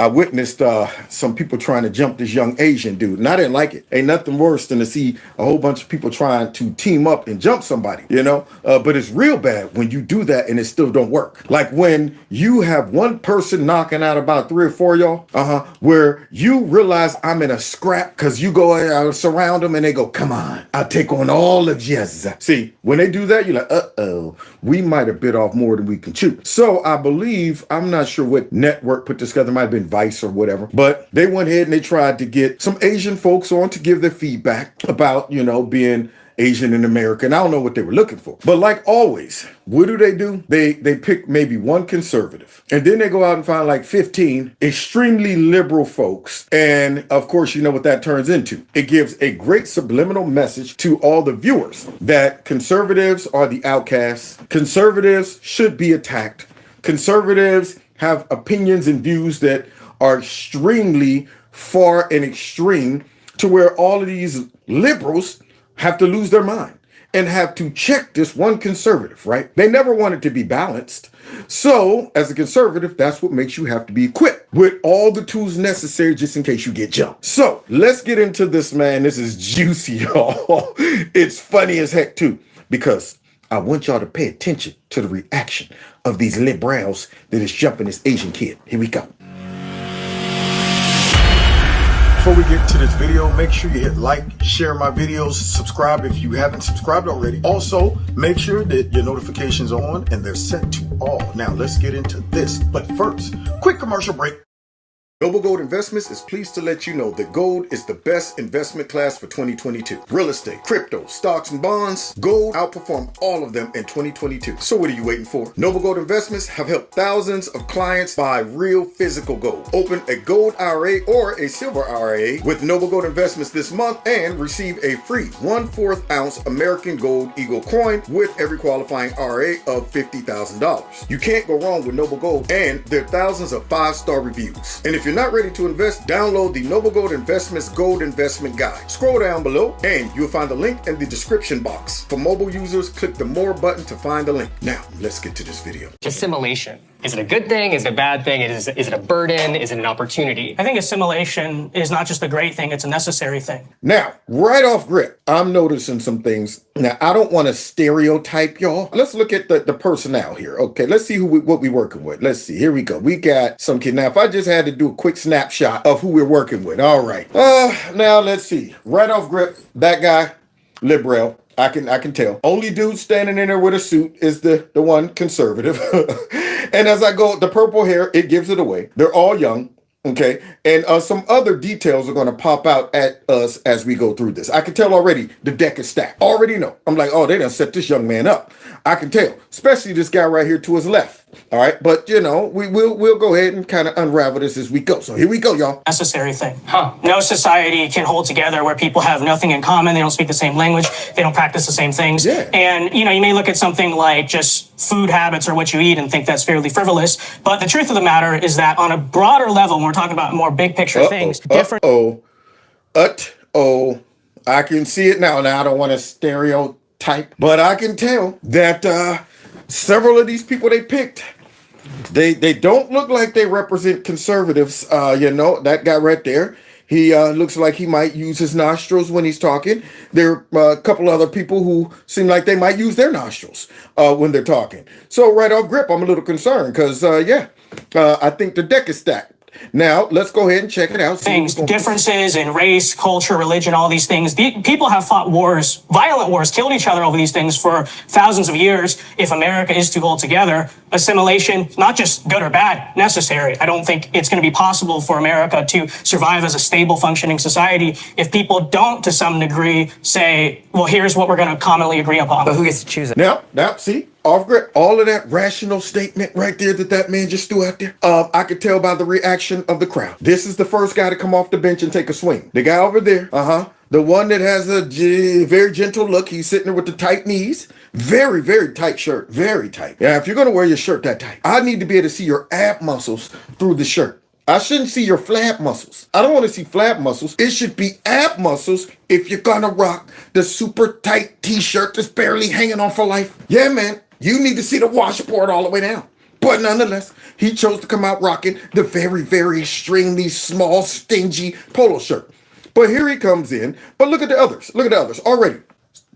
I witnessed some people trying to jump this young Asian dude, and I didn't like it. Ain't nothing worse than to see a whole bunch of people trying to team up and jump somebody, you know? But it's real bad when you do that and it still don't work. Like when you have one person knocking out about 3 or 4 of y'all, where you realize I'm in a scrap because you go surround them and they go, come on, I'll take on all of yes. See, when they do that, you're like, uh-oh, we might have bit off more than we can chew. So I believe, I'm not sure what network put this together, might have been Vice or whatever, but they went ahead and they tried to get some Asian folks on to give their feedback about, you know, being Asian in America. And I don't know what they were looking for. But like always, what do? They pick maybe one conservative. And then they go out and find like 15 extremely liberal folks. And of course, you know what that turns into. It gives a great subliminal message to all the viewers that conservatives are the outcasts. Conservatives should be attacked. Conservatives have opinions and views that are extremely far and extreme to where all of these liberals have to lose their mind and have to check this one conservative, right? They never wanted to be balanced. So as a conservative, that's what makes you have to be equipped with all the tools necessary just in case you get jumped. So let's get into this, man. This is juicy, y'all. It's funny as heck too, because I want y'all to pay attention to the reaction of these liberals that is jumping this Asian kid. Here we go. Before we get to this video, make sure you hit like, share my videos, subscribe if you haven't subscribed already. Also, make sure that your notifications are on and they're set to all. Now, let's get into this. But first, quick commercial break. Noble Gold Investments is pleased to let you know that gold is the best investment class for 2022. Real estate, crypto, stocks, and bonds, gold outperformed all of them in 2022. So what are you waiting for? Noble Gold Investments have helped thousands of clients buy real physical gold. Open a gold IRA or a silver IRA with Noble Gold Investments this month and receive a free 1/4 ounce American Gold Eagle coin with every qualifying IRA of $50,000. You can't go wrong with Noble Gold, and there are thousands of 5-star reviews. And if you're not ready to invest, download the Noble Gold Investments Gold Investment Guide. Scroll down below and you'll find the link in the description box. For mobile users, click the More button to find the link. Now, let's get to this video. Assimilation. Is it a good thing? Is it a bad thing? Is it a burden? Is it an opportunity? I think assimilation is not just a great thing, it's a necessary thing. Now, right off grip, I'm noticing some things. Now, I don't want to stereotype y'all. Let's look at the personnel here. Okay, let's see what we working with. Let's see. Here we go. We got some kid. Now, if I just had to do a quick snapshot of who we're working with. All right. Now let's see. Right off grip, that guy, liberal. I can tell. Only dude standing in there with a suit is the one conservative. And as I go, the purple hair, it gives it away. They're all young. Okay. And some other details are going to pop out at us as we go through this. I can tell already the deck is stacked. Already know. I'm like, oh, they done set this young man up. I can tell, especially this guy right here to his left. All right. But, you know, we'll go ahead and kind of unravel this as we go. So here we go, y'all. Necessary thing. No society can hold together where people have nothing in common. They don't speak the same language. They don't practice the same things. Yeah. And, you know, you may look at something like just food habits or what you eat and think that's fairly frivolous. But the truth of the matter is that on a broader level, when we're talking about more big picture things, different. I can see it now. Now, I don't want to stereotype, but I can tell that several of these people they picked, they don't look like they represent conservatives. You know, that guy right there, he looks like he might use his nostrils when he's talking. There are a couple other people who seem like they might use their nostrils when they're talking. So right off grip, I'm a little concerned because, I think the deck is stacked. Now, let's go ahead and check it out. Things, differences in race, culture, religion, all these things. People have fought wars, violent wars, killed each other over these things for thousands of years. If America is to hold together, assimilation, not just good or bad, necessary. I don't think it's going to be possible for America to survive as a stable, functioning society if people don't, to some degree, say, well, here's what we're going to commonly agree upon. But who gets to choose it? Now, see? Off grip, all of that rational statement right there that man just threw out there. I could tell by the reaction of the crowd. This is the first guy to come off the bench and take a swing. The guy over there, the one that has a very gentle look. He's sitting there with the tight knees. Very, very tight shirt. Very tight. Yeah, if you're going to wear your shirt that tight, I need to be able to see your ab muscles through the shirt. I shouldn't see your flab muscles. I don't want to see flab muscles. It should be ab muscles if you're going to rock the super tight t-shirt that's barely hanging on for life. Yeah, man. You need to see the washboard all the way down. But nonetheless, he chose to come out rocking the very, very extremely small, stingy polo shirt. But here he comes in. But look at the others. Look at the others already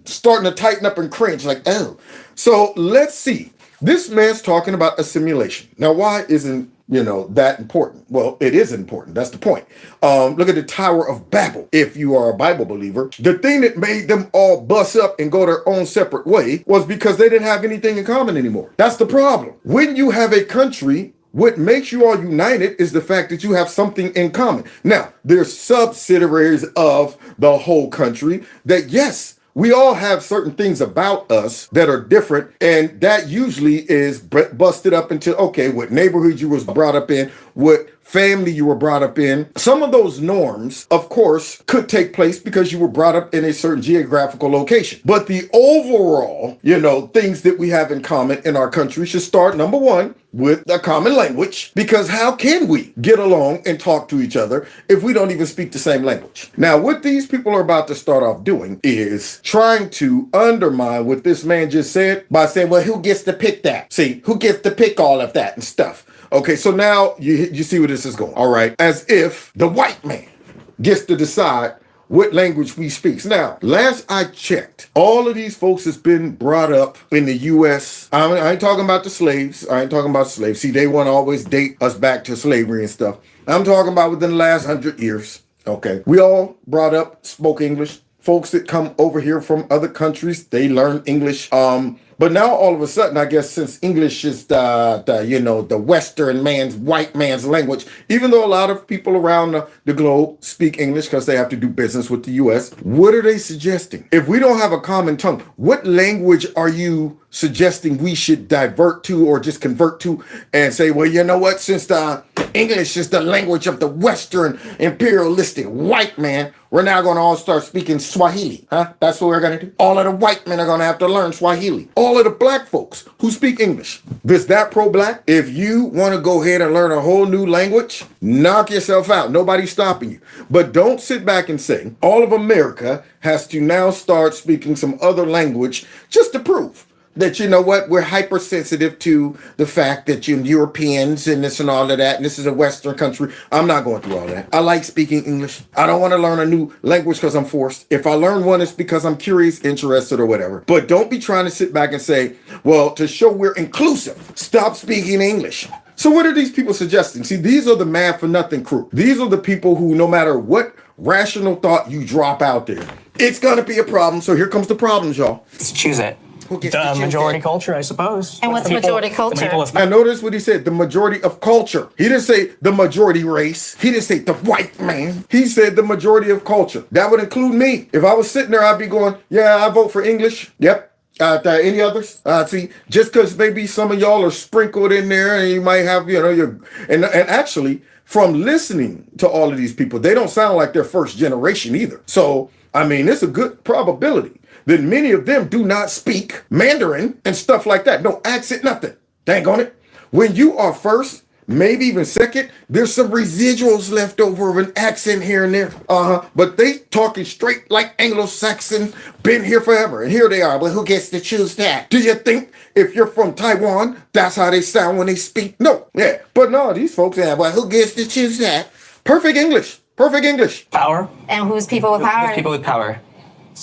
starting to tighten up and cringe like, oh. So let's see. This man's talking about assimilation. Now, why isn't, that important? Well, it is important. That's the point. Look at the Tower of Babel. If you are a Bible believer, the thing that made them all bust up and go their own separate way was because they didn't have anything in common anymore. That's the problem. When you have a country, what makes you all united is the fact that you have something in common. Now, there's subsidiaries of the whole country that, yes, we all have certain things about us that are different, and that usually is busted up into, okay, what neighborhood you was brought up in, what family you were brought up in. Some of those norms, of course, could take place because you were brought up in a certain geographical location. But the overall, things that we have in common in our country should start, number one, with a common language, because how can we get along and talk to each other if we don't even speak the same language? Now, what these people are about to start off doing is trying to undermine what this man just said by saying, well, who gets to pick that? See, who gets to pick all of that and stuff? Okay, so now you see where this is going. All right, as if the white man gets to decide what language we speak. Now, last I checked, all of these folks has been brought up in the U.S. I ain't talking about the slaves. I ain't talking about slaves. See, they want to always date us back to slavery and stuff. I'm talking about within the last 100 years. Okay, we all brought up, spoke English. Folks that come over here from other countries, they learn English. But now all of a sudden, I guess since English is the Western man's, white man's language, even though a lot of people around the globe speak English because they have to do business with the U.S., what are they suggesting? If we don't have a common tongue, what language are you suggesting we should divert to or just convert to and say, well, you know what, since the English is the language of the Western imperialistic white man, we're now going to all start speaking Swahili, huh? That's what we're going to do. All of the white men are going to have to learn Swahili. All of the black folks who speak English. Is that pro-black? If you want to go ahead and learn a whole new language, knock yourself out. Nobody's stopping you. But don't sit back and say all of America has to now start speaking some other language just to prove that, we're hypersensitive to the fact that you're Europeans and this and all of that, and this is a Western country. I'm not going through all that. I like speaking English. I don't want to learn a new language because I'm forced. If I learn one, it's because I'm curious, interested, or whatever. But don't be trying to sit back and say, well, to show we're inclusive, stop speaking English. So what are these people suggesting? See, these are the mad for nothing crew. These are the people who, no matter what rational thought you drop out there, it's going to be a problem. So here comes the problems, y'all. Let's choose it. The majority culture, I suppose. And what's majority culture? Now notice what he said, the majority of culture. He didn't say the majority race. He didn't say the white man. He said the majority of culture. That would include me. If I was sitting there, I'd be going, yeah, I vote for English. Yep. Any others? See, just because maybe some of y'all are sprinkled in there and you might have, and actually from listening to all of these people, they don't sound like they're first generation either. So, I mean, it's a good probability that many of them do not speak Mandarin and stuff like that. No accent, nothing. Dang on it. When you are first, maybe even second, there's some residuals left over of an accent here and there. But they talking straight like Anglo-Saxon, been here forever. And here they are. But who gets to choose that? Do you think if you're from Taiwan, that's how they sound when they speak? No. Yeah. But no, these folks, well, who gets to choose that? Perfect English. Perfect English. Power. And who's people with power? People with power.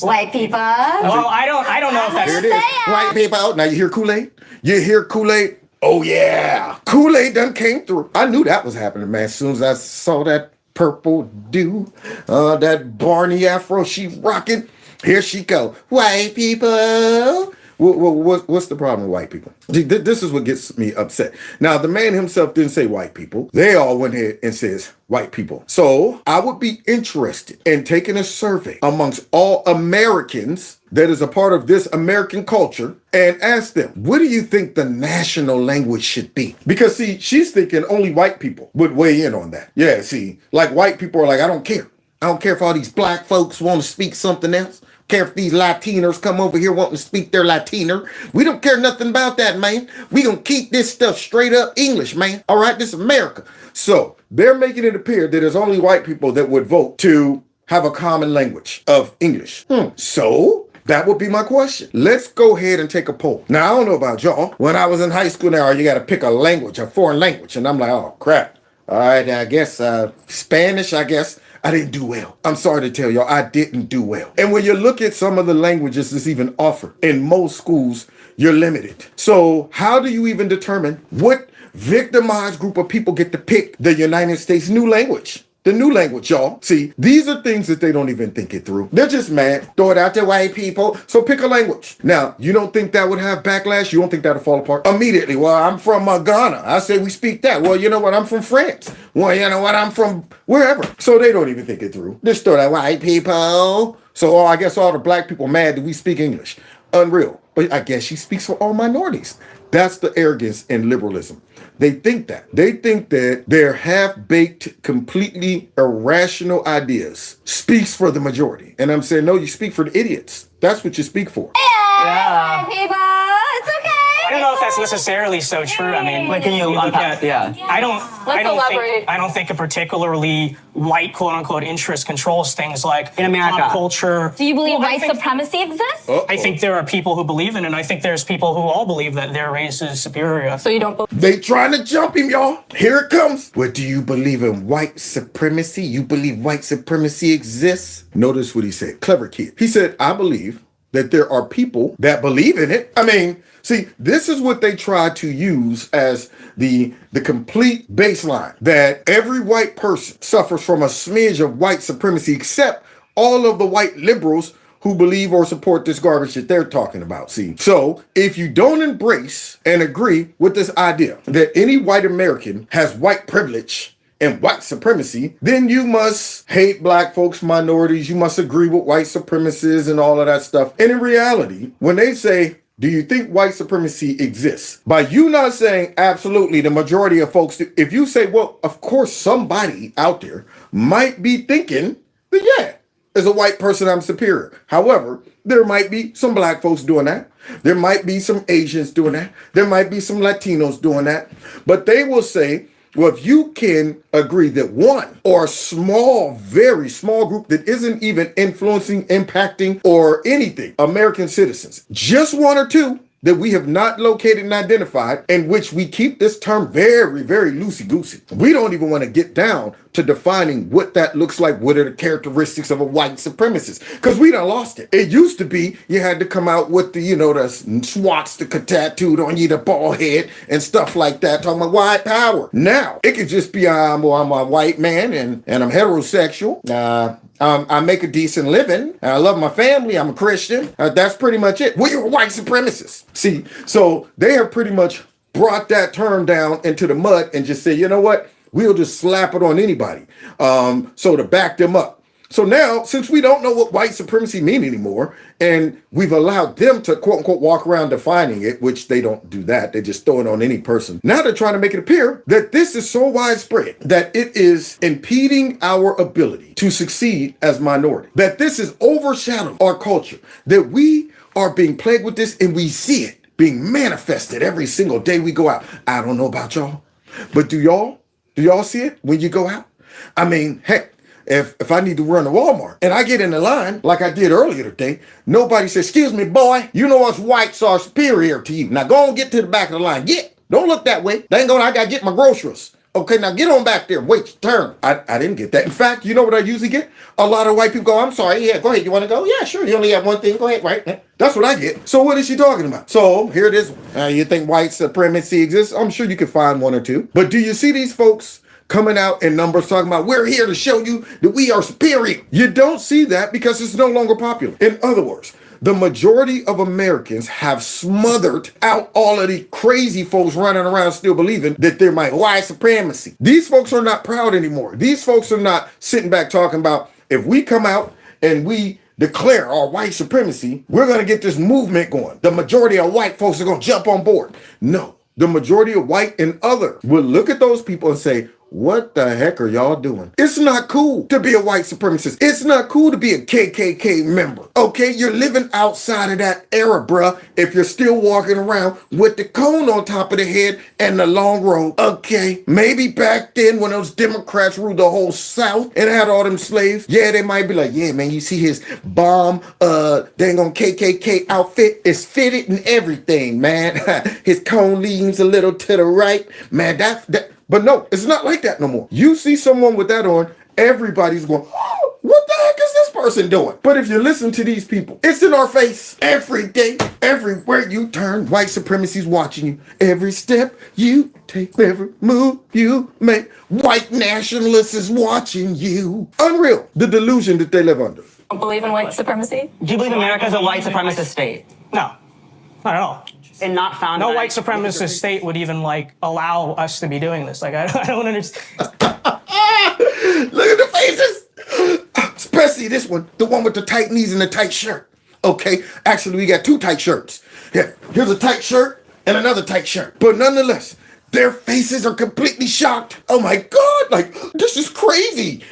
White people. Well, I don't know if that's... Here it is. White people. Now you hear Kool-Aid? You hear Kool-Aid? Oh, yeah. Kool-Aid done came through. I knew that was happening, man. As soon as I saw that purple dew, that Barney afro she rocking, here she go. White people. What's the problem with white people? This is what gets me upset. Now, the man himself didn't say white people. They all went ahead and says white people. So I would be interested in taking a survey amongst all Americans that is a part of this American culture and ask them, what do you think the national language should be? Because, see, she's thinking only white people would weigh in on that. Yeah, see, like white people are like, I don't care. I don't care if all these black folks want to speak something else. Care if these Latinos come over here wanting to speak their Latiner. We don't care nothing about that, man. We gonna keep this stuff straight up English, man. All right, this is America. So they're making it appear that there's only white people that would vote to have a common language of English. So That would be my question. Let's go ahead and take a poll. Now, I don't know about y'all. When I was in high school now, you got to pick a language, a foreign language. And I'm like, oh, crap. All right, I guess Spanish, I guess. I didn't do well. I'm sorry to tell y'all, I didn't do well. And when you look at some of the languages that's even offered in most schools, you're limited. So how do you even determine what victimized group of people get to pick the United States new language? The new language, y'all. See, these are things that they don't even think it through. They're just mad. Throw it out to white people. So pick a language. Now, you don't think that would have backlash? You don't think that'll fall apart? Immediately. Well, I'm from Ghana. I say we speak that. Well, you know what? I'm from France. Well, you know what? I'm from wherever. So they don't even think it through. Just throw that white people. So I guess all the black people mad that we speak English. Unreal. But I guess she speaks for all minorities. That's the arrogance and liberalism. They think that. They think that their half-baked, completely irrational ideas speaks for the majority. And I'm saying, no, you speak for the idiots. That's what you speak for. Yeah, people, it's okay. I don't know if that's necessarily so true. I mean, Wait, can you look unpack? at, Yeah. I don't elaborate. think I don't think a particularly white quote unquote interest controls things like In America. pop culture. Do you believe Well, I white think- supremacy exists? I think there are people who believe in it, and I think there's people who all believe that their race is superior. So you don't believe? They trying to jump him, y'all. Here it comes. What do you believe in white supremacy? You believe white supremacy exists? Notice what he said. Clever kid. He said, I believe that there are people that believe in it. I mean, see, this is what they try to use as the complete baseline, that every white person suffers from a smidge of white supremacy, except all of the white liberals who believe or support this garbage that they're talking about. See, so if you don't embrace and agree with this idea that any white American has white privilege and white supremacy, then you must hate black folks, minorities. You must agree with white supremacists and all of that stuff. And in reality, when they say, do you think white supremacy exists? By you not saying absolutely, the majority of folks do. If you say, well, of course, somebody out there might be thinking that, yeah, as a white person, I'm superior. However, there might be some black folks doing that. There might be some Asians doing that. There might be some Latinos doing that. But they will say, well, if you can agree that one or a small, very small group that isn't even influencing, impacting, or anything, American citizens, just one or two that we have not located and identified, in which we keep this term very, very loosey-goosey. We don't even want to get down to defining what that looks like. What are the characteristics of a white supremacist? Because we done lost it. It used to be you had to come out with the, the swastika tattooed on you, the bald head and stuff like that, talking about white power. Now, it could just be, I'm a white man and I'm heterosexual. I make a decent living. I love my family. I'm a Christian. That's pretty much it. Well, you're a white supremacist. See, so they have pretty much brought that term down into the mud and just say, you know what? We'll just slap it on anybody. So to back them up. So now, since we don't know what white supremacy mean anymore, and we've allowed them to quote unquote walk around defining it, which they don't do that. They just throw it on any person. Now they're trying to make it appear that this is so widespread that it is impeding our ability to succeed as minority, that this is overshadowing our culture, that we are being plagued with this and we see it being manifested every single day we go out. I don't know about y'all, but do y'all see it when you go out? I mean, heck, if I need to run to Walmart and I get in the line like I did earlier today, nobody says, excuse me, boy, you know us whites are superior to you. Now go and get to the back of the line. Don't look that way. Dang on, I gotta get my groceries. Okay, now get on back there. Wait your turn. I didn't get that. In fact, you know what I usually get? A lot of white people go, I'm sorry. Yeah, go ahead. You want to go? Yeah, sure. You only have one thing. Go ahead, right? That's what I get. So what is she talking about? So here it is. You think white supremacy exists? I'm sure you could find one or two. But do you see these folks coming out in numbers talking about, we're here to show you that we are superior? You don't see that because it's no longer popular. In other words, the majority of Americans have smothered out all of the crazy folks running around still believing that they're my white supremacy. These folks are not proud anymore. These folks are not sitting back talking about, if we come out and we declare our white supremacy, we're going to get this movement going. The majority of white folks are going to jump on board. No, the majority of white and other will look at those people and say, what the heck are y'all doing? It's not cool to be a white supremacist. It's not cool to be a KKK member. Okay, you're living outside of that era, bruh. If you're still walking around with the cone on top of the head and the long robe. Okay, maybe back then when those Democrats ruled the whole South and had all them slaves, yeah, they might be like, yeah, man, you see his bomb, dang on KKK outfit is fitted and everything, man. His cone leans a little to the right, man. But no, it's not like that no more. You see someone with that on, everybody's going, oh, what the heck is this person doing? But if you listen to these people, it's in our face every day, everywhere you turn. White supremacy's watching you. Every step you take, every move you make. White nationalists is watching you. Unreal, the delusion that they live under. Don't believe in white supremacy? Do you believe America is a white supremacist state? No, not at all. And not found No by- white supremacist state would even like allow us to be doing this. Like, I don't understand. Look at the faces. Especially this one, the one with the tight knees and the tight shirt. Okay, actually we got two tight shirts. Yeah, here's a tight shirt and another tight shirt. But nonetheless, their faces are completely shocked. Oh my God, like, this is crazy.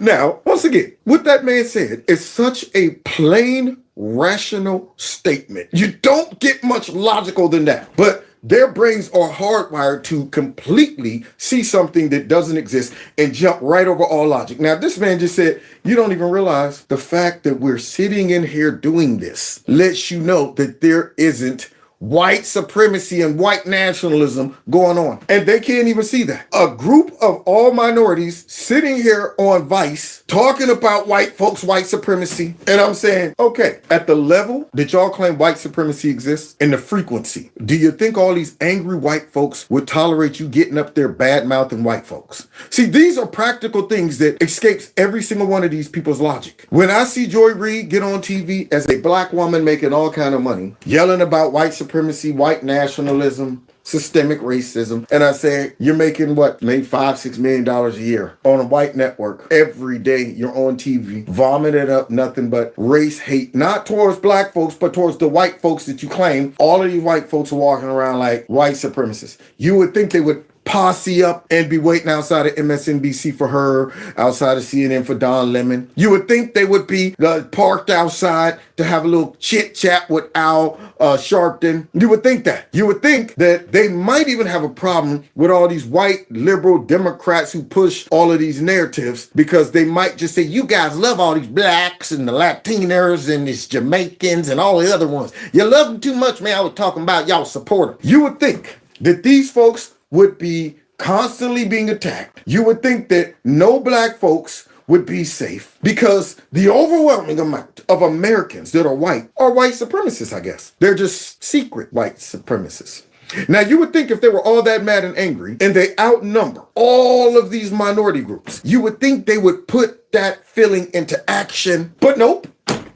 Now, once again, what that man said is such a plain, rational statement. You don't get much logical than that. But their brains are hardwired to completely see something that doesn't exist and jump right over all logic. Now, this man just said, you don't even realize the fact that we're sitting in here doing this lets you know that there isn't white supremacy and white nationalism going on. And they can't even see that. A group of all minorities sitting here on Vice talking about white folks, white supremacy. And I'm saying, okay, at the level that y'all claim white supremacy exists and the frequency, do you think all these angry white folks would tolerate you getting up there bad-mouthing white folks? See, these are practical things that escapes every single one of these people's logic. When I see Joy Reid get on TV as a black woman making all kind of money, yelling about white supremacy, white nationalism, systemic racism, and I say, you're making what, maybe $5-6 million a year on a white network. Every day you're on TV, vomiting up nothing but race hate, not towards black folks, but towards the white folks that you claim. All of these white folks are walking around like white supremacists. You would think they would posse up and be waiting outside of MSNBC for her, outside of CNN for Don Lemon. You would think they would be parked outside to have a little chit chat with Al Sharpton. You would think that. You would think that they might even have a problem with all these white liberal Democrats who push all of these narratives, because they might just say, you guys love all these blacks and the Latinos and these Jamaicans and all the other ones. You love them too much, man. I was talking about y'all support them. You would think that these folks would be constantly being attacked. You would think that no black folks would be safe, because the overwhelming amount of Americans that are white supremacists, I guess. They're just secret white supremacists. Now, you would think if they were all that mad and angry and they outnumber all of these minority groups, you would think they would put that feeling into action. But nope,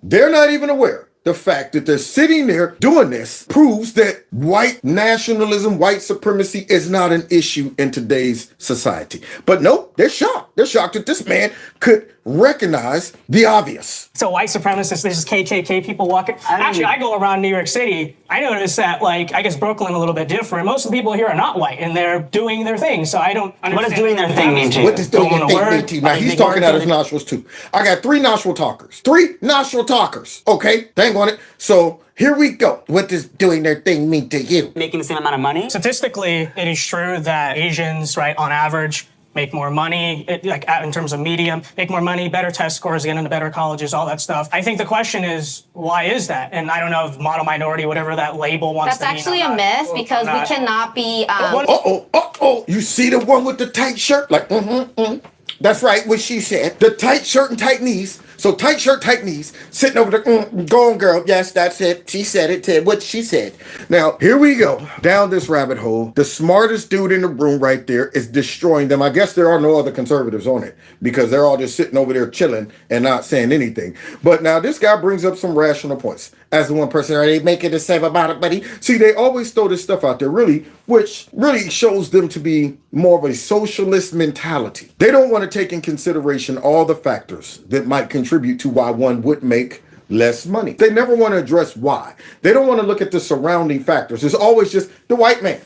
they're not even aware. The fact that they're sitting there doing this proves that white nationalism, white supremacy is not an issue in today's society. But nope, they're shocked. They're shocked that this man could recognize the obvious. So white supremacists, this is KKK people walking. Actually, I go around New York City. I notice that, like, I guess Brooklyn a little bit different. Most of the people here are not white, and they're doing their thing. So I don't understand. What does doing their thing mean to you? What does doing Going your to thing work, mean to you? Now, he's they talking work out his in- nostrils too. I got 3 nostril talkers. 3 nostril talkers. Okay, dang on it. So here we go. What does doing their thing mean to you? Making the same amount of money? Statistically, it is true that Asians, right, on average, make more money, in terms of medium, make more money, better test scores, get into better colleges, all that stuff. I think the question is, why is that? And I don't know if model minority, whatever that label wants That's to mean. actually a myth, because we cannot be. Uh-oh. You see the one with the tight shirt? Like, That's right, what she said. The tight shirt and tight knees. So tight shirt, tight knees, sitting over there, go on, girl. Yes, that's it. She said it, Ted. What she said. Now, here we go. Down this rabbit hole. The smartest dude in the room right there is destroying them. I guess there are no other conservatives on it, because they're all just sitting over there chilling and not saying anything. But now this guy brings up some rational points. As the one person, are they making the same about it, buddy? See, they always throw this stuff out there, which really shows them to be more of a socialist mentality. They don't want to take in consideration all the factors that might contribute to why one would make less money. They never want to address why. They don't want to look at the surrounding factors. It's always just the white man.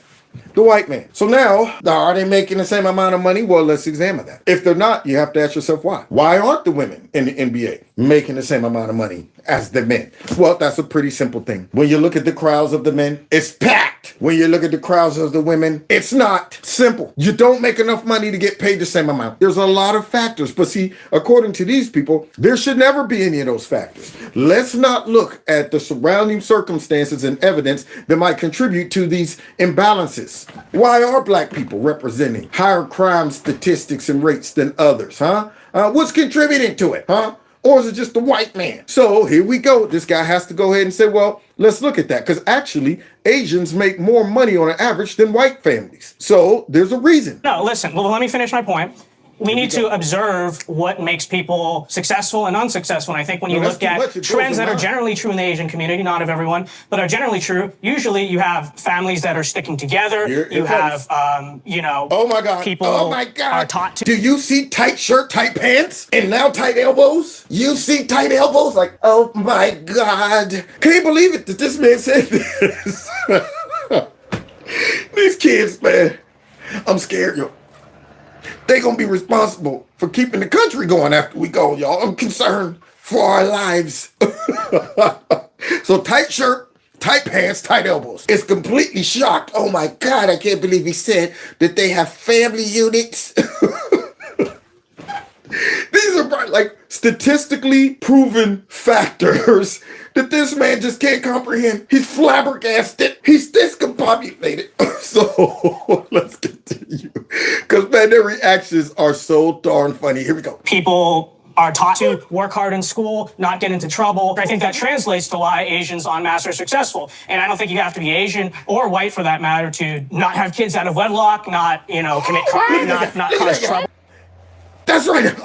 The white man. So now, are they making the same amount of money? Well, let's examine that. If they're not, you have to ask yourself why. Why aren't the women in the NBA making the same amount of money as the men? Well, that's a pretty simple thing. When you look at the crowds of the men, it's packed. When you look at the crowds of the women, it's not. Simple. You don't make enough money to get paid the same amount. There's a lot of factors. But see, according to these people, there should never be any of those factors. Let's not look at the surrounding circumstances and evidence that might contribute to these imbalances. Why are black people representing higher crime statistics and rates than others, huh? What's contributing to it, huh? Or is it just the white man? So here we go. This guy has to go ahead and say, well, let's look at that. Because actually, Asians make more money on an average than white families. So there's a reason. No, listen, well, let me finish my point. We need to observe what makes people successful and unsuccessful. And I think when you look at trends that are generally true in the Asian community, not of everyone, but are generally true, usually you have families that are sticking together. You have, oh my God. People are taught to. Do you see tight shirt, tight pants, and now tight elbows? You see tight elbows? Like, oh my God. Can't believe it that this man said this. These kids, man, I'm scared, yo. They gonna be responsible for keeping the country going after we go, y'all. I'm concerned for our lives. So tight shirt, tight pants, tight elbows. It's completely shocked. Oh my God, I can't believe he said that they have family units. These are like statistically proven factors that this man just can't comprehend. He's flabbergasted. He's discombobulated. So let's continue. Because man, their reactions are so darn funny. Here we go. People are taught to work hard in school, not get into trouble. I think that translates to why Asians en masse are successful. And I don't think you have to be Asian or white for that matter to not have kids out of wedlock, not, commit crime, not cause trouble. That's right.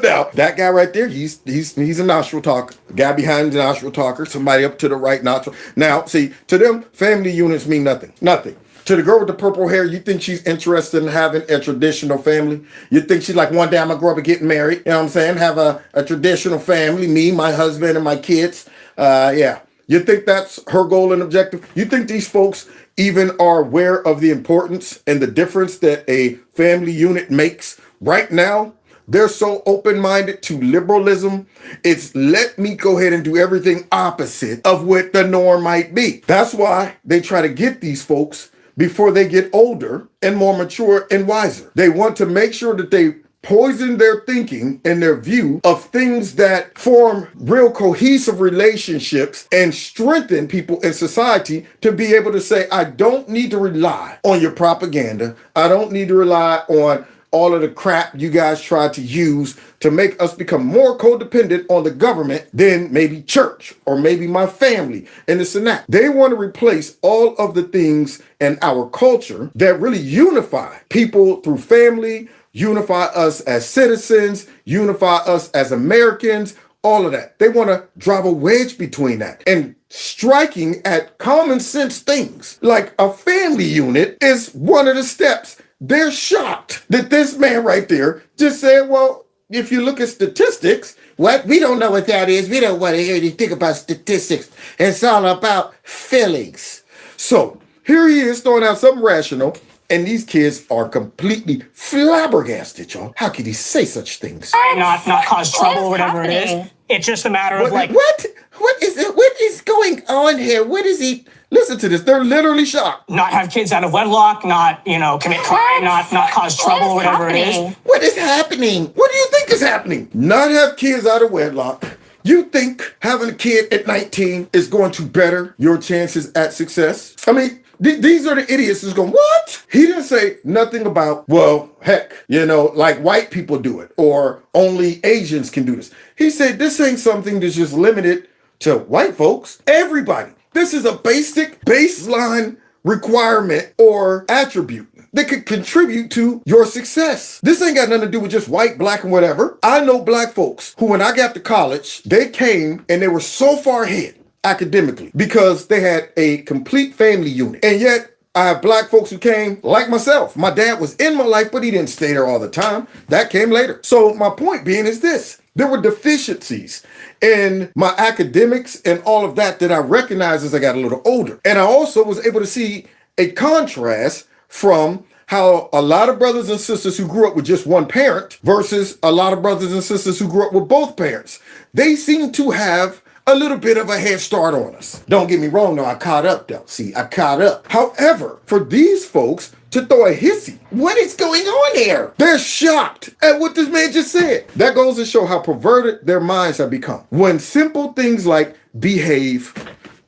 Now that guy right there, he's a nostril talker. The guy behind the nostril talker, somebody up to the right nostril. Now, see, to them, family units mean nothing. Nothing. To the girl with the purple hair, you think she's interested in having a traditional family? You think she's like, one day I'm gonna grow up and get married, you know what I'm saying? Have a traditional family, me, my husband, and my kids. Yeah. You think that's her goal and objective? You think these folks even are aware of the importance and the difference that a family unit makes right now? They're so open-minded to liberalism. It's let me go ahead and do everything opposite of what the norm might be. That's why they try to get these folks before they get older and more mature and wiser. They want to make sure that they poison their thinking and their view of things that form real cohesive relationships and strengthen people in society to be able to say, I don't need to rely on your propaganda. I don't need to rely on all of the crap you guys try to use to make us become more codependent on the government than maybe church or maybe my family and this and that. They want to replace all of the things in our culture that really unify people through family, unify us as citizens, unify us as Americans, all of that. They want to drive a wedge between that and striking at common sense things like a family unit is one of the steps. They're shocked that this man right there just said, well, if you look at statistics, what? We don't know what that is. We don't want to hear you think about statistics. It's all about feelings. So here he is throwing out something rational, and these kids are completely flabbergasted, y'all. How could he say such things? Not cause trouble or whatever it is. It's just a matter of like... What? What is it? What is going on here? What is he... Listen to this. They're literally shocked. Not have kids out of wedlock, not, commit crime, not cause trouble or whatever it is. What is happening? What do you think is happening? Not have kids out of wedlock. You think having a kid at 19 is going to better your chances at success? I mean, these are the idiots who's going, what? He didn't say nothing about, well, heck, like white people do it or only Asians can do this. He said this ain't something that's just limited to white folks. Everybody. This is a basic baseline requirement or attribute that could contribute to your success. This ain't got nothing to do with just white, black, and whatever. I know black folks who, when I got to college, they came and they were so far ahead academically because they had a complete family unit. And yet I have black folks who came like myself. My dad was in my life, but he didn't stay there all the time. That came later. So my point being is this. There were deficiencies in my academics and all of that I recognized as I got a little older. And I also was able to see a contrast from how a lot of brothers and sisters who grew up with just one parent versus a lot of brothers and sisters who grew up with both parents. They seem to have a little bit of a head start on us. Don't get me wrong, though. I caught up, though. See, I caught up. However, for these folks to throw a hissy, what is going on here? They're shocked at what this man just said. That goes to show how perverted their minds have become. When simple things like behave,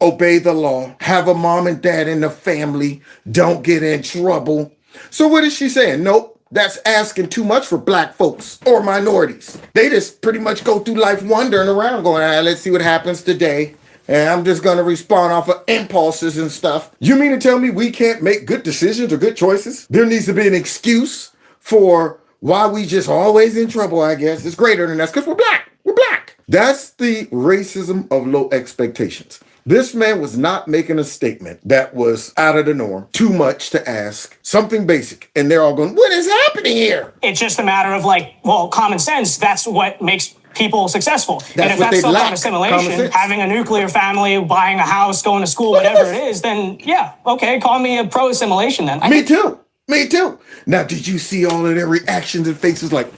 obey the law, have a mom and dad in the family, don't get in trouble. So what is she saying? Nope. That's asking too much for black folks or minorities. They just pretty much go through life wandering around going, let's see what happens today. And I'm just going to respond off of impulses and stuff. You mean to tell me we can't make good decisions or good choices? There needs to be an excuse for why we just always in trouble, I guess. It's greater than that because we're black. We're black. That's the racism of low expectations. This man was not making a statement that was out of the norm, too much to ask, something basic. And they're all going, what is happening here? It's just a matter of like, well, common sense. That's what makes people successful. And if that's some kind of assimilation, having a nuclear family, buying a house, going to school, whatever it is, then yeah, okay, call me a pro-assimilation then. Me too. Me too. Now, did you see all of their reactions and faces like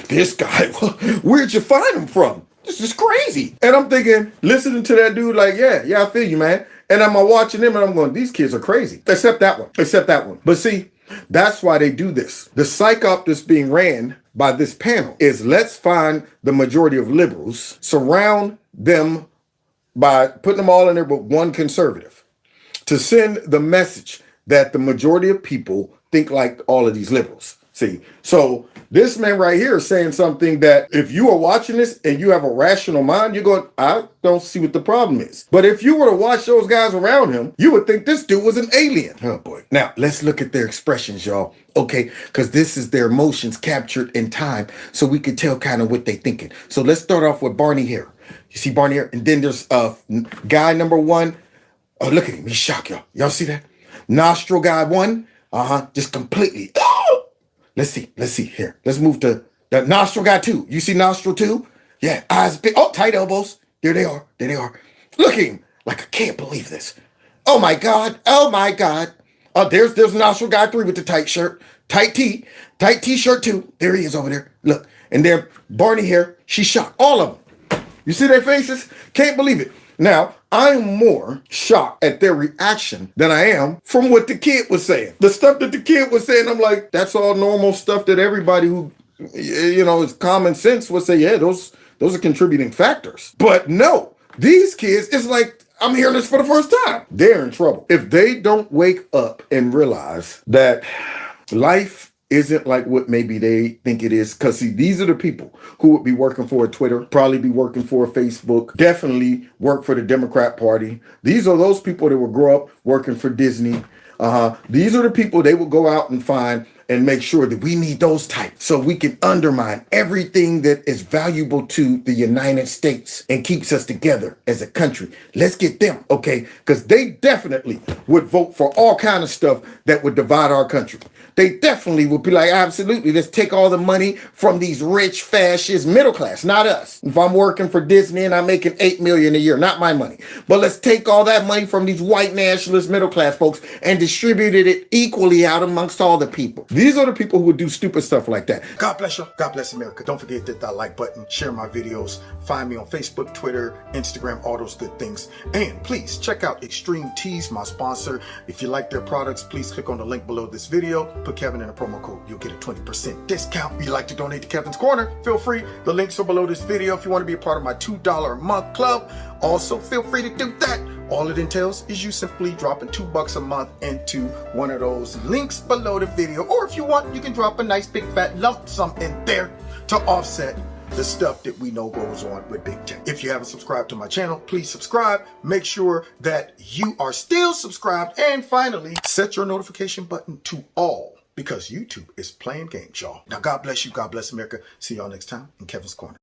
this guy, where'd you find him from? This is crazy. And I'm thinking, listening to that dude like, yeah, I feel you, man. And I'm watching him and I'm going, these kids are crazy. Except that one. But see, that's why they do this. The psych op that's being ran by this panel is let's find the majority of liberals, surround them by putting them all in there but one conservative to send the message that the majority of people think like all of these liberals. See, so this man right here is saying something that if you are watching this and you have a rational mind, you're going, I don't see what the problem is. But if you were to watch those guys around him, you would think this dude was an alien. Oh boy. Now let's look at their expressions, y'all. Okay, because this is their emotions captured in time, so we could tell kind of what they're thinking. So let's start off with Barney here. You see Barney here? And then there's guy number one. Oh, look at him. He's shocked, y'all. Y'all see that? Nostril guy one. Just completely. Let's see here. Let's move to the nostril guy two. You see nostril two? Yeah, eyes big. Oh, tight elbows. There they are. Look at him. Like, I can't believe this. Oh my God. Oh, there's nostril guy three with the tight shirt. Tight t-shirt too. There he is over there. Look. And then Barney here. She's shocked. All of them. You see their faces? Can't believe it. Now, I'm more shocked at their reaction than I am from what the kid was saying. The stuff that the kid was saying, I'm like, that's all normal stuff that everybody who, is common sense would say, yeah, those are contributing factors. But no, these kids, it's like, I'm hearing this for the first time. They're in trouble. If they don't wake up and realize that life isn't like what maybe they think it is. Because see, these are the people who would be working for Twitter, probably be working for Facebook, definitely work for the Democrat Party. These are those people that will grow up working for Disney. These are the people they will go out and find and make sure that we need those types so we can undermine everything that is valuable to the United States and keeps us together as a country. Let's get them, okay? Because they definitely would vote for all kind of stuff that would divide our country. They definitely would be like, absolutely, let's take all the money from these rich, fascist middle class, not us. If I'm working for Disney and I'm making $8 million a year, not my money. But let's take all that money from these white nationalist middle class folks and distribute it equally out amongst all the people. These are the people who would do stupid stuff like that. God bless you. God bless America. Don't forget to hit that like button, share my videos, find me on Facebook, Twitter, Instagram, all those good things. And please check out Extreme Teas, my sponsor. If you like their products, please click on the link below this video. Put Kevin in a promo code. You'll get a 20% discount. If you'd like to donate to Kevin's Corner, feel free. The links are below this video. If you want to be a part of my $2 a month club, also feel free to do that. All it entails is you simply dropping $2 a month into one of those links below the video. Or if you want, you can drop a nice big fat lump sum in there to offset the stuff that we know goes on with big tech. If you haven't subscribed to my channel, please subscribe. Make sure that you are still subscribed. And finally, set your notification button to all, because YouTube is playing games, y'all. Now, God bless you. God bless America. See y'all next time in Kevin's Corner.